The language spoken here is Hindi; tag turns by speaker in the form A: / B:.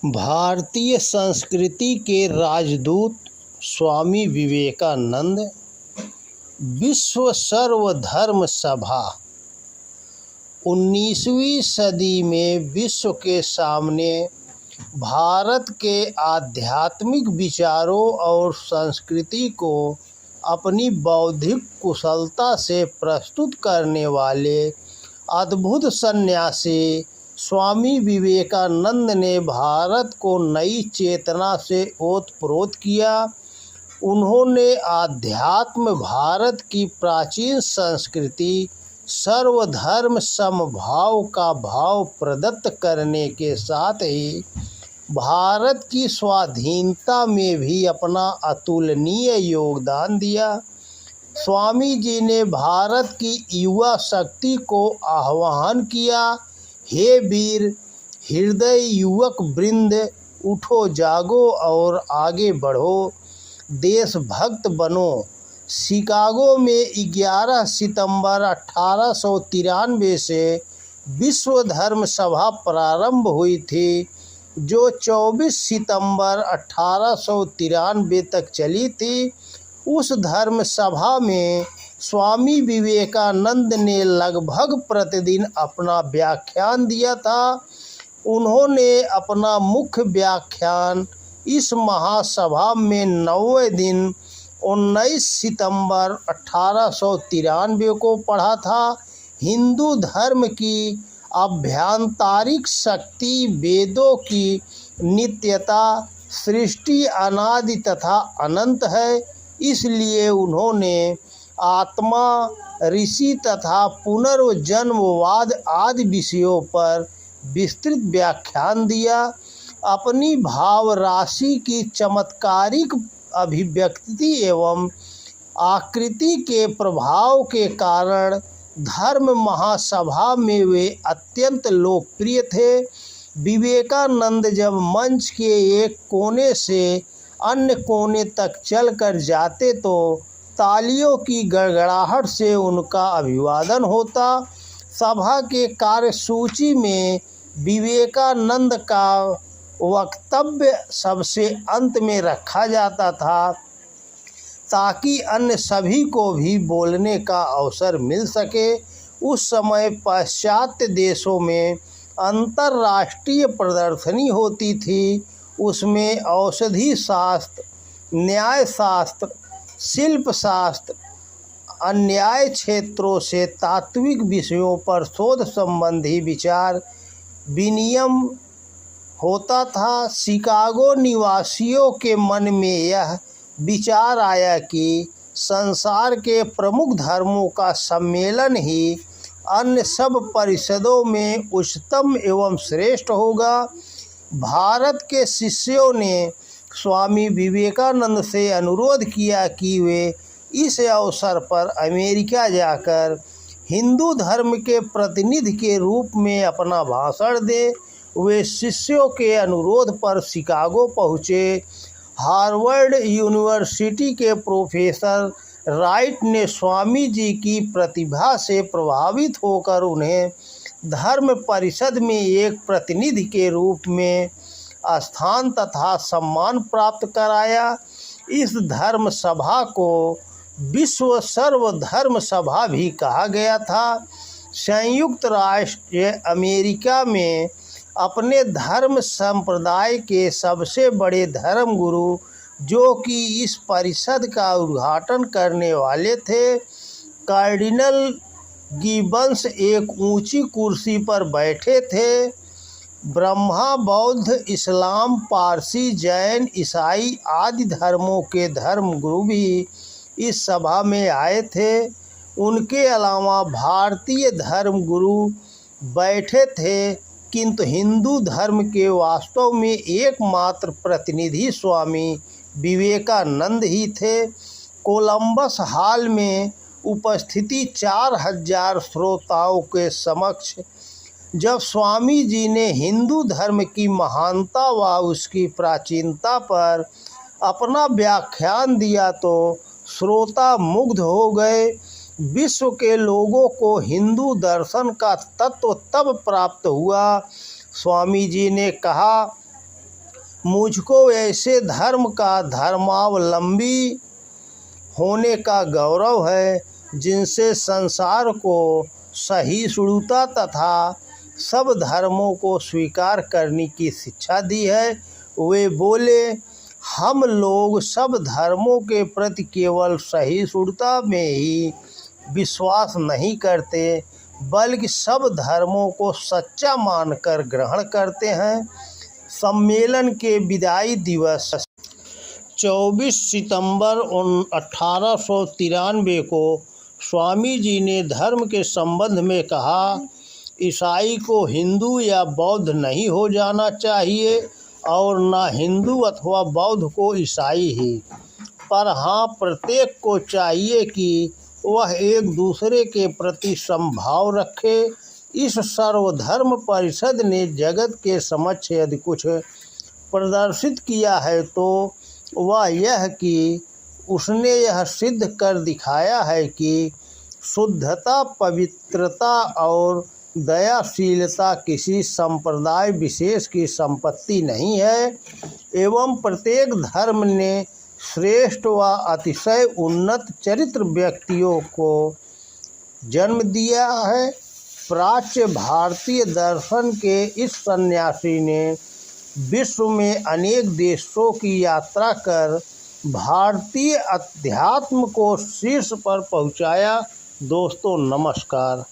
A: भारतीय संस्कृति के राजदूत स्वामी विवेकानंद विश्व सर्वधर्म सभा 19वीं सदी में विश्व के सामने भारत के आध्यात्मिक विचारों और संस्कृति को अपनी बौद्धिक कुशलता से प्रस्तुत करने वाले अद्भुत सन्यासी स्वामी विवेकानंद ने भारत को नई चेतना से ओतप्रोत किया। उन्होंने आध्यात्म, भारत की प्राचीन संस्कृति, सर्वधर्म समभाव का भाव प्रदत्त करने के साथ ही भारत की स्वाधीनता में भी अपना अतुलनीय योगदान दिया। स्वामी जी ने भारत की युवा शक्ति को आह्वान किया, हे वीर हृदय युवक वृंद, उठो जागो और आगे बढ़ो, देशभक्त बनो। शिकागो में 11 सितंबर 1893 से विश्व धर्म सभा प्रारंभ हुई थी, जो 24 सितंबर 1893 तक चली थी। उस धर्म सभा में स्वामी विवेकानंद ने लगभग प्रतिदिन अपना व्याख्यान दिया था। उन्होंने अपना मुख्य व्याख्यान इस महासभा में 90 दिन 19 सितंबर 1893 को पढ़ा था। हिंदू धर्म की आभ्यंतरिक शक्ति, वेदों की नित्यता, सृष्टि अनादि तथा अनंत है, इसलिए उन्होंने आत्मा, ऋषि तथा पुनर्जन्मवाद आदि विषयों पर विस्तृत व्याख्यान दिया। अपनी भाव राशि की चमत्कारिक अभिव्यक्ति एवं आकृति के प्रभाव के कारण धर्म महासभा में वे अत्यंत लोकप्रिय थे। विवेकानंद जब मंच के एक कोने से अन्य कोने तक चलकर जाते तो तालियों की गड़गड़ाहट से उनका अभिवादन होता। सभा के कार्यसूची में विवेकानंद का वक्तव्य सबसे अंत में रखा जाता था, ताकि अन्य सभी को भी बोलने का अवसर मिल सके। उस समय पाश्चात्य देशों में अंतर्राष्ट्रीय प्रदर्शनी होती थी। उसमें औषधि शास्त्र, न्याय शास्त्र, शिल्प शास्त्र, अन्याय क्षेत्रों से तात्विक विषयों पर शोध संबंधी विचार विनिमय होता था। शिकागो निवासियों के मन में यह विचार आया कि संसार के प्रमुख धर्मों का सम्मेलन ही अन्य सब परिषदों में उच्चतम एवं श्रेष्ठ होगा। भारत के शिष्यों ने स्वामी विवेकानंद से अनुरोध किया कि वे इस अवसर पर अमेरिका जाकर हिंदू धर्म के प्रतिनिधि के रूप में अपना भाषण दें। वे शिष्यों के अनुरोध पर शिकागो पहुँचे। हार्वर्ड यूनिवर्सिटी के प्रोफेसर राइट ने स्वामी जी की प्रतिभा से प्रभावित होकर उन्हें धर्म परिषद में एक प्रतिनिधि के रूप में स्थान तथा सम्मान प्राप्त कराया। इस धर्म सभा को विश्व सर्वधर्म सभा भी कहा गया था। संयुक्त राष्ट्र अमेरिका में अपने धर्म संप्रदाय के सबसे बड़े धर्म गुरु, जो कि इस परिषद का उद्घाटन करने वाले थे, कार्डिनल गिब्बन्स, एक ऊंची कुर्सी पर बैठे थे। ब्रह्मा, बौद्ध, इस्लाम, पारसी, जैन, ईसाई आदि धर्मों के धर्मगुरु भी इस सभा में आए थे। उनके अलावा भारतीय धर्मगुरु बैठे थे, किंतु हिंदू धर्म के वास्तव में एकमात्र प्रतिनिधि स्वामी विवेकानंद ही थे। कोलंबस हॉल में उपस्थिति 4000 श्रोताओं के समक्ष जब स्वामी जी ने हिंदू धर्म की महानता व उसकी प्राचीनता पर अपना व्याख्यान दिया तो श्रोता मुग्ध हो गए। विश्व के लोगों को हिंदू दर्शन का तत्व तब प्राप्त हुआ। स्वामी जी ने कहा, मुझको ऐसे धर्म का धर्मावलंबी होने का गौरव है जिनसे संसार को सहिष्णुता तथा सब धर्मों को स्वीकार करने की शिक्षा दी है। वे बोले, हम लोग सब धर्मों के प्रति केवल सहिष्णुता में ही विश्वास नहीं करते बल्कि सब धर्मों को सच्चा मानकर ग्रहण करते हैं। सम्मेलन के विदाई दिवस 24 सितंबर 1893 को स्वामी जी ने धर्म के संबंध में कहा, ईसाई को हिंदू या बौद्ध नहीं हो जाना चाहिए और न हिंदू अथवा बौद्ध को ईसाई ही, पर हाँ प्रत्येक को चाहिए कि वह एक दूसरे के प्रति समभाव रखे। इस सर्वधर्म परिषद ने जगत के समक्ष यदि कुछ प्रदर्शित किया है तो वह यह कि उसने यह सिद्ध कर दिखाया है कि शुद्धता, पवित्रता और दयाशीलता किसी संप्रदाय विशेष की संपत्ति नहीं है एवं प्रत्येक धर्म ने श्रेष्ठ व अतिशय उन्नत चरित्र व्यक्तियों को जन्म दिया है। प्राच्य भारतीय दर्शन के इस सन्यासी ने विश्व में अनेक देशों की यात्रा कर भारतीय अध्यात्म को शीर्ष पर पहुंचाया। दोस्तों नमस्कार।